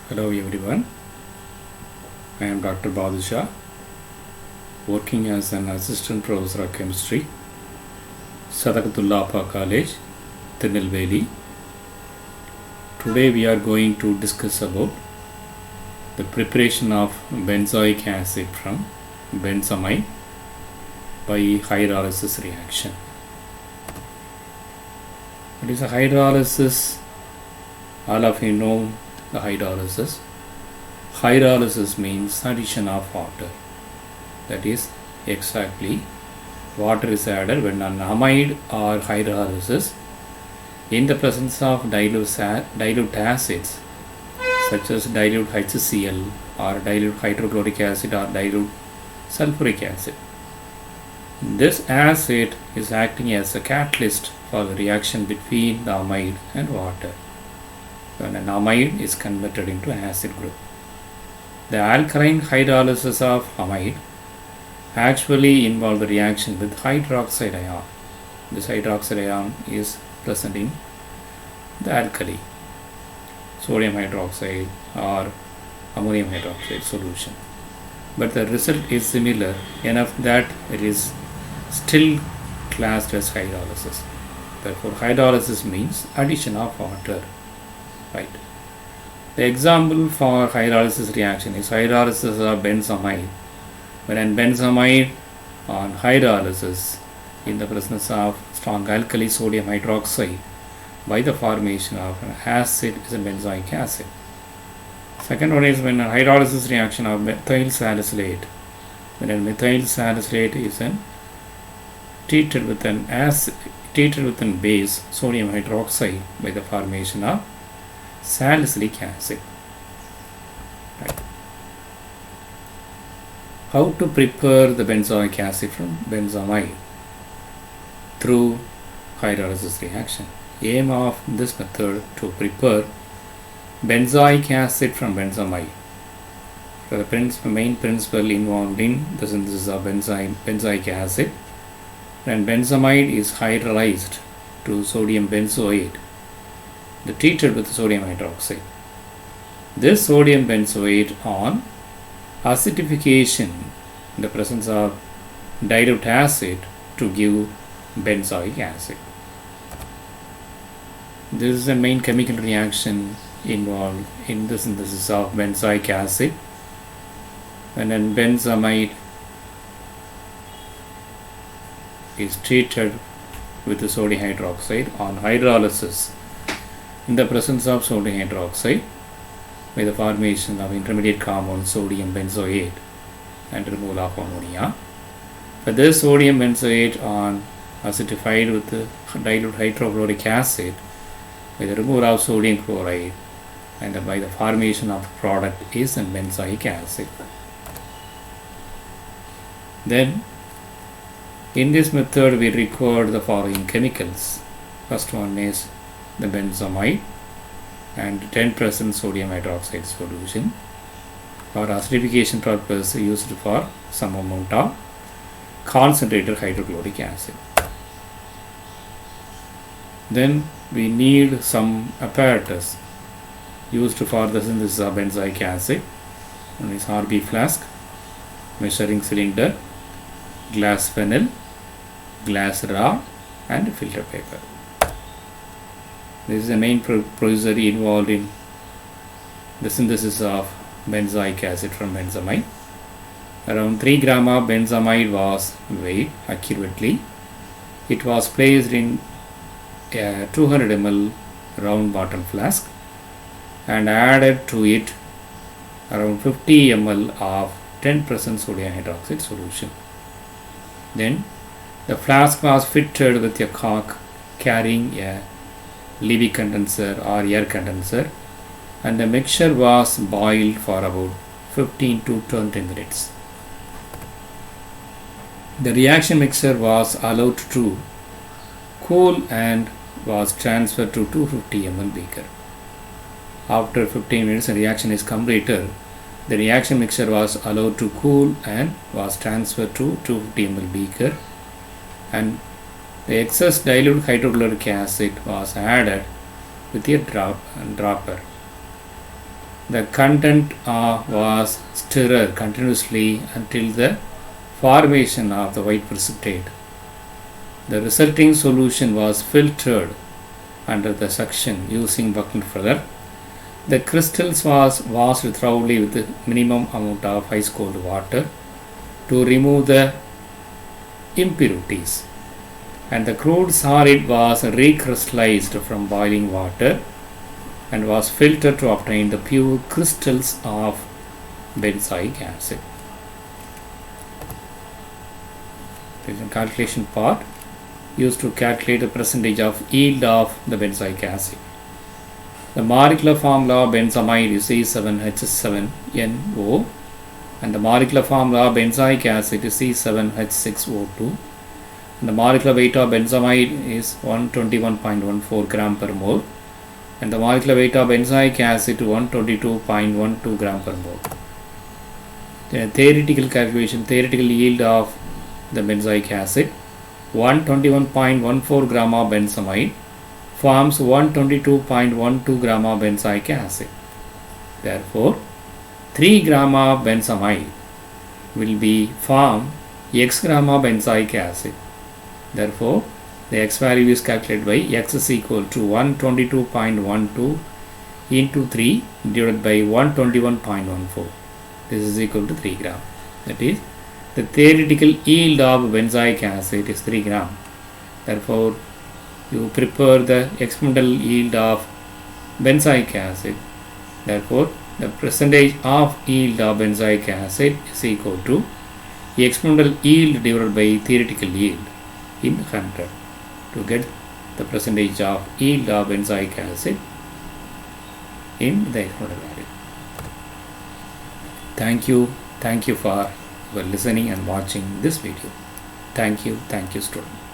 Hello everyone, I am Dr. Badusha, working as an assistant professor of chemistry, Sadakatullappa College, Tirunelveli. Today we are going to discuss about the preparation of benzoic acid from benzamide by hydrolysis reaction. What is a hydrolysis? All of you know the hydrolysis. Hydrolysis means addition of water. That is exactly water is added when an amide or hydrolysis in the presence of dilute acids such as dilute HCl or dilute hydrochloric acid or dilute sulfuric acid. This acid is acting as a catalyst for the reaction between the amide and water when an amide is converted into acid group. The alkaline hydrolysis of amide actually involves the reaction with hydroxide ion. This hydroxide ion is present in the alkali, sodium hydroxide or ammonium hydroxide solution. But the result is similar enough that it is still classed as hydrolysis. Therefore, hydrolysis means addition of water. Right. The example for hydrolysis reaction is hydrolysis of benzamide. When an benzamide on hydrolysis in the presence of strong alkali sodium hydroxide by the formation of an acid is a benzoic acid. Second one is when a hydrolysis reaction of methyl salicylate. When a methyl salicylate is treated with an base sodium hydroxide by the formation of salicylic acid. Right. How to prepare the benzoic acid from benzamide? Through hydrolysis reaction. Aim of this method to prepare benzoic acid from benzamide. So the main principle involved in the synthesis of benzoic acid, when benzamide is hydrolyzed to sodium benzoate, treated with sodium hydroxide. This sodium benzoate on acidification in the presence of dilute acid to give benzoic acid. This is the main chemical reaction involved in the synthesis of benzoic acid. When a benzamide is treated with the sodium hydroxide on hydrolysis in the presence of sodium hydroxide by the formation of intermediate compound sodium benzoate and removal of ammonia. But this sodium benzoate on acidified with the dilute hydrochloric acid by the removal of sodium chloride and by the formation of product is a benzoic acid. Then in this method we record the following chemicals. First one is the benzamide and 10% sodium hydroxide solution for acidification purpose used for some amount of concentrated hydrochloric acid. Then we need some apparatus used for the synthesis of benzoic acid. One is RB flask, measuring cylinder, glass funnel, glass rod and filter paper. This is the main procedure involved in the synthesis of benzoic acid from benzamide. Around 3 gram of benzamide was weighed accurately. It was placed in a 200 ml round bottom flask and added to it around 50 ml of 10% sodium hydroxide solution. Then the flask was fitted with a cork carrying a Levy condenser or air condenser, and the mixture was boiled for about 15 to 20 minutes. The reaction mixture was allowed to cool and was transferred to 250 ml beaker. After 15 minutes, the reaction is completed. The reaction mixture was allowed to cool and was transferred to 250 ml beaker, and the excess dilute hydrochloric acid was added with a dropper. The content was stirred continuously until the formation of the white precipitate. The resulting solution was filtered under the suction using bucket further. The crystals was washed thoroughly with the minimum amount of ice cold water to remove the impurities, and the crude solid was recrystallized from boiling water and was filtered to obtain the pure crystals of benzoic acid. There is a calculation part used to calculate the percentage of yield of the benzoic acid. The molecular formula of benzamide is C7H7NO, and the molecular formula of benzoic acid is C7H6O2. And the molecular weight of benzamide is 121.14 gram per mole, and the molecular weight of benzoic acid 122.12 gram per mole. The theoretical calculation, theoretical yield of the benzoic acid, 121.14 gram of benzamide forms 122.12 gram of benzoic acid. Therefore, 3 gram of benzamide will be form x gram of benzoic acid. Therefore, the x value is calculated by x is equal to 122.12 into 3 divided by 121.14. This is equal to 3 gram. That is, the theoretical yield of benzoic acid is 3 gram. Therefore, you prepare the experimental yield of benzoic acid. Therefore, the percentage of yield of benzoic acid is equal to experimental yield divided by theoretical yield in 100 to get the percentage of yield of benzoic acid in the experimental value. Thank you for listening and watching this video. Thank you student.